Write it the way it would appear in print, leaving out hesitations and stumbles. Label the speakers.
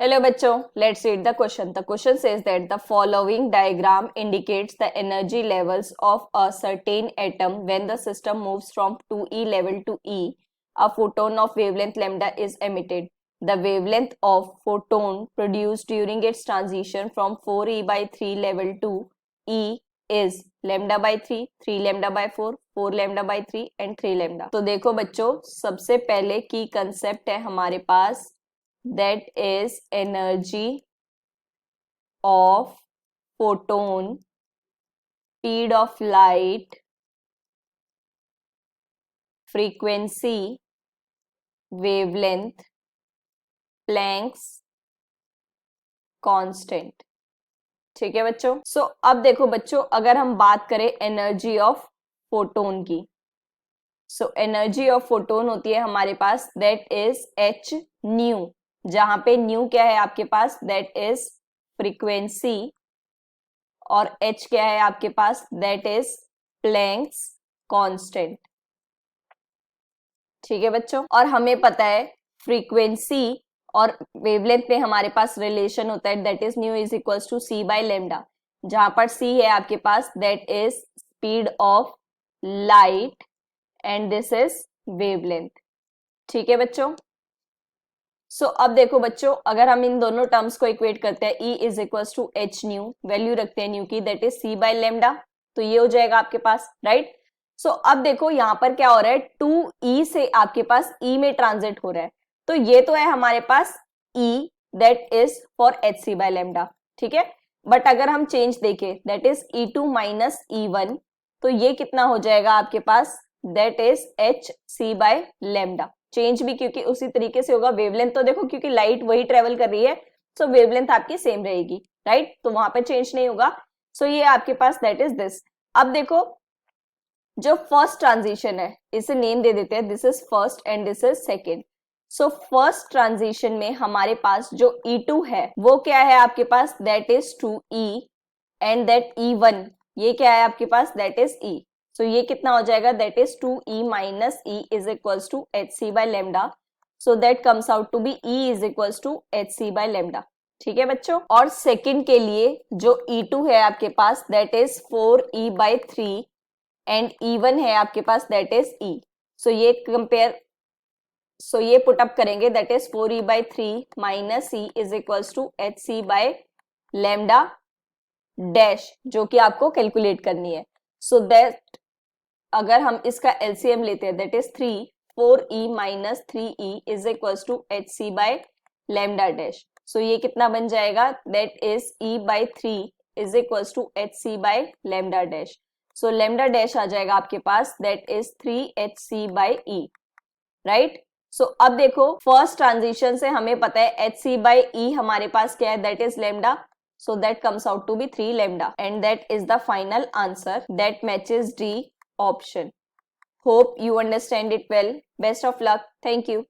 Speaker 1: Hello bachcho, let's read the question. The question says that the following diagram indicates the energy levels of a certain atom when the system moves from 2e level to E. A photon of wavelength lambda is emitted. The wavelength of photon produced during its transition from 4e by 3 level to E is lambda by 3, 3 lambda by 4, 4 lambda by 3 and 3 lambda. तो देखो बच्चों, सबसे पहले की concept है हमारे पास, that is energy of photon, speed of light, frequency, wavelength, Planck's constant. ठीक है बच्चों। सो अब देखो बच्चों, अगर हम बात करें एनर्जी ऑफ फोटोन की, सो एनर्जी ऑफ फोटोन होती है हमारे पास दैट इज एच न्यू, जहां पे न्यू क्या है आपके पास, दैट इज फ्रीक्वेंसी, और h क्या है आपके पास, दैट इज प्लैंक्स कांस्टेंट। ठीक है बच्चों। और हमें पता है फ्रीक्वेंसी और वेवलेंथ में हमारे पास रिलेशन होता है, that is nu is equals to c by lambda, जहां पर c है आपके पास that is speed of light and this is wavelength. ठीक है बच्चों। सो अब देखो बच्चों, अगर हम इन दोनों टर्म्स को इक्वेट करते हैं, E is equals to H nu, value रखते हैं न्यू की, that is c by lambda, तो ये हो जाएगा आपके पास, राइट। सो अब देखो यहाँ पर क्या हो रहा है, 2e से आपके पास e में ट्रांजिट हो रहा है, तो ये तो है हमारे पास e that is for H C by lambda. ठीक है, बट अगर हम चेंज देखें that is E2 minus E1, तो ये कितना हो जाएगा आपके पास, that is h C by lambda. Change भी क्योंकि उसी तरीके से होगा, वेवलेंथ तो देखो क्योंकि लाइट वही ट्रेवल कर रही है, सो वेवलेंथ आपकी सेम रहेगी, राइट, तो वहां पे चेंज नहीं होगा। सो ये आपके पास दैट इज दिस। अब देखो जो फर्स्ट ट्रांजिशन है, इसे नेम दे देते हैं, this is first and this is second. So first transition में हमारे पास जो E2 है वो क्या है आपके पास, that is 2E, and that E1 ये क्या है आपके पास, दैट इज E। सो ये कितना हो जाएगा, that is 2E minus E is equals to h C by lambda, so that comes out to be E is equals to h C by lambda. ठीक है बच्चों। और सेकंड के लिए जो E2 है आपके पास that is 4E by 3 and E1 है आपके पास दैट इज E। सो ये कंपेयर, सो ये पुट अप करेंगे, that is 4E by 3 minus E is equals to h C by lambda dash, जो कि आपको कैलकुलेट करनी है। सो दैट अगर हम इसका एलसीएम लेते हैं that is 3, 4E minus 3E is equals to h C by lambda dash. So ये कितना बन जाएगा, that is E by 3 is equals to h C by lambda dash. So lambda dash आ जाएगा आपके पास that is 3hc by E, right. So अब देखो फर्स्ट ट्रांजिशन से हमें पता है hc बाय E हमारे पास क्या है, that is lambda, so that comes out to be 3 lambda, and that is the final answer that matches D option. Hope you understand it well. Best of luck. Thank you.